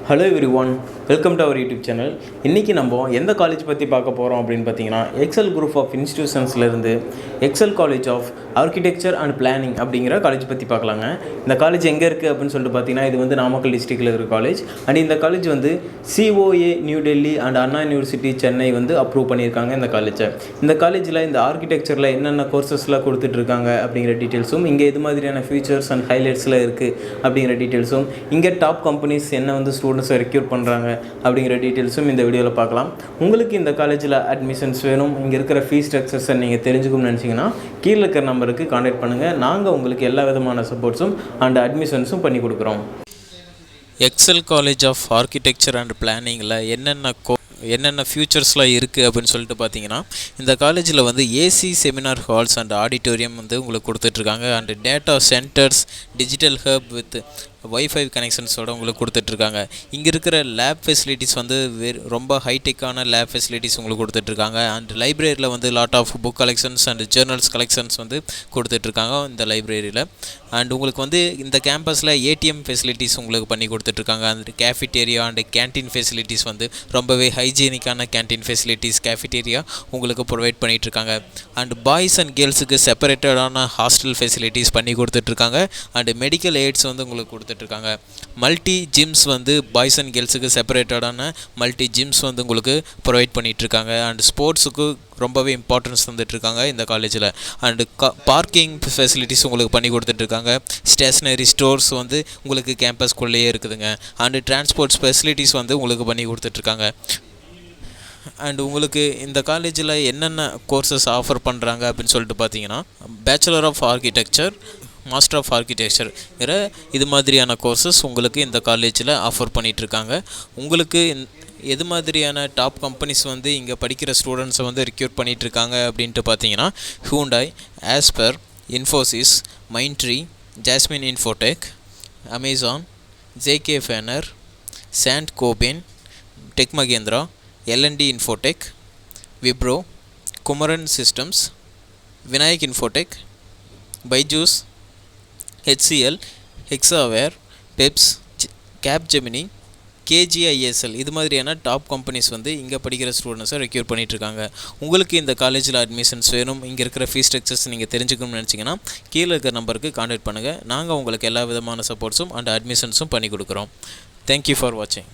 Hello everyone, welcome to our YouTube channel. இன்றைக்கி நம்ம எந்த காலேஜ் பற்றி பார்க்க போகிறோம் அப்படின்னு பார்த்தீங்கன்னா, எக்ஸல் குரூப் ஆஃப் இன்ஸ்டியூஷன்ஸ்லேருந்து Excel college of architecture and planning அப்படிங்கிற காலேஜ் பற்றி பார்க்கலாங்க. இந்த காலேஜ் எங்கே இருக்குது அப்படின்னு சொல்லிட்டு பார்த்தீங்கன்னா, இது வந்து நாமக்கல் டிஸ்ட்ரிக்டில் இருக்கிற காலேஜ். அண்ட் இந்த காலேஜ் வந்து COA new Delhi and Anna university Chennai வந்து அப்ரூவ் பண்ணியிருக்காங்க இந்த காலேஜை. இந்த காலேஜில் இந்த ஆர்கிடெக்சரில் என்னென்ன கோர்சஸ்லாம் கொடுத்துட்ருக்காங்க அப்படிங்கிற டீட்டெயில்ஸும், இங்கே எது மாதிரியான ஃபியூச்சர்ஸ் அண்ட் ஹைலைட்ஸில் இருக்குது அப்படிங்கிற டீட்டெயில்ஸும், இங்கே டாப் கம்பெனிஸ் என்ன வந்து ஸ்டூடெண்ட்ஸை ரெக்யூர் பண்ணுறாங்க அப்படிங்கிற டீட்டெயில்ஸும் இந்த வீடியோவில் பார்க்கலாம். உங்களுக்கு இந்த காலேஜில் அட்மிஷன்ஸ் வேணும், இங்கே இருக்கிற ஃபீஸ் ஸ்ட்ரக்சர்ஸை நீங்கள் தெரிஞ்சுக்கணும்னு நினச்சிங்கன்னா கீழே இருக்கிற நம்பருக்கு கான்டாக்ட் பண்ணுங்கள். நாங்கள் உங்களுக்கு எல்லா விதமான சப்போர்ட்ஸும் அண்ட் அட்மிஷன்ஸும் பண்ணி கொடுக்குறோம். Excel college of architecture and பிளானிங்கில் என்னென்ன ஃபியூச்சர்ஸ்லாம் இருக்குது அப்படின்னு சொல்லிட்டு பார்த்தீங்கன்னா, இந்த காலேஜில் வந்து AC seminar halls and auditorium வந்து உங்களுக்கு கொடுத்துட்ருக்காங்க. And data centres, digital hub with wifi கனெக்ஷன்ஸோடு உங்களுக்கு கொடுத்துட்ருக்காங்க. இங்கே இருக்கிற லேப் ஃபெசிலிட்டிஸ் வந்து ரொம்ப ஹைடெக்கான லேப் ஃபெசிலிட்டிஸ் உங்களுக்கு கொடுத்துட்ருக்காங்க. அண்ட் லைப்ரரியில் வந்து lot of book collections and journals collections வந்து கொடுத்துட்ருக்காங்க இந்த லைப்ரரியில். அண்ட் உங்களுக்கு வந்து இந்த கேம்பஸில் ATM ஃபெசிலிட்டிஸ் உங்களுக்கு பண்ணி கொடுத்துட்ருக்காங்க. அந்த கேஃபிடேரியா அண்ட் கேன்டீன் ஃபெசிலிட்டிஸ் வந்து ரொம்பவே ஹைஜீனிக்கான கேன்டீன் ஃபெசிலிட்டிஸ், கேஃபிடேரியா உங்களுக்கு ப்ரொவைட் பண்ணிகிட்ருக்காங்க. அண்ட் பாய்ஸ் அண்ட் கேர்ள்ஸுக்கு செப்பரேட்டடான ஹாஸ்டல் ஃபெசிலிட்டிஸ் பண்ணி கொடுத்துட்ருக்காங்க. அண்ட் மெடிக்கல் எய்ட்ஸ் வந்து உங்களுக்கு கொடுத்துட்ருக்காங்க. மல்டி ஜிம்ஸ் வந்து பாய்ஸ் அண்ட் கேர்ள்ஸுக்கு செப்பரேட்டடான மல்டி ஜிம்ஸ் வந்து உங்களுக்கு ப்ரொவைட் பண்ணிகிட்ருக்காங்க. அண்ட் ஸ்போர்ட்ஸுக்கு ரொம்பவே இம்பார்ட்டன்ஸ் தந்துட்டுருக்காங்க இந்த காலேஜில். அண்டு பார்க்கிங் ஃபெசிலிட்டிஸ் உங்களுக்கு பண்ணி கொடுத்துட்ருக்காங்க. ஸ்டேஷ்னரி ஸ்டோர்ஸ் வந்து உங்களுக்கு கேம்பஸ்குள்ளேயே இருக்குதுங்க. அண்டு டிரான்ஸ்போர்ட் ஃபெசிலிட்டிஸ் வந்து உங்களுக்கு பண்ணி கொடுத்துட்ருக்காங்க. அண்ட் உங்களுக்கு இந்த காலேஜில் என்னென்ன கோர்சஸ் ஆஃபர் பண்ணுறாங்க அப்படின்னு சொல்லிட்டு பார்த்தீங்கன்னா, bachelor of architecture, master of architecture இது மாதிரியான கோர்சஸ் உங்களுக்கு இந்த காலேஜில் ஆஃபர் பண்ணிகிட்ருக்காங்க. உங்களுக்கு எது மாதிரியான டாப் கம்பெனிஸ் வந்து இங்கே படிக்கிற ஸ்டூடெண்ட்ஸை வந்து ரெக்யூர் பண்ணிகிட்ருக்காங்க அப்படின்ட்டு பார்த்தீங்கன்னா, ஹூண்டாய், ஆஸ்பர், Infosys, Mindtree, Jasmine Infotech, Amazon, JK Fenner, Saint Gobain, Tech Mahindra, L&D Infotech, Wipro, Kumaran systems, Vinayak Infotech, Byju's, HCL, Hexaware, பெப்ஸ், கேப்ஜெமினி, KGISL இது மாதிரியான டாப் கம்பெனிஸ் வந்து இங்கே படிக்கிற ஸ்டூடெண்ட்ஸை ரெக்யூர் பண்ணிகிட்ருக்காங்க. உங்களுக்கு இந்த காலேஜில் அட்மிஷன்ஸ் வேணும், இங்கே இருக்கிற ஃபீஸ் ஸ்ட்ரக்சர்ஸ் நீங்கள் தெரிஞ்சுக்கணும்னு நினச்சிங்கன்னா கீழே இருக்கிற நம்பருக்கு கான்டாக்ட் பண்ணுங்கள். நாங்கள் உங்களுக்கு எல்லா விதமான சப்போர்ட்ஸும் அண்ட் அட்மிஷன்ஸும் பண்ணி கொடுக்குறோம். தேங்க்யூ ஃபார் வாட்சிங்.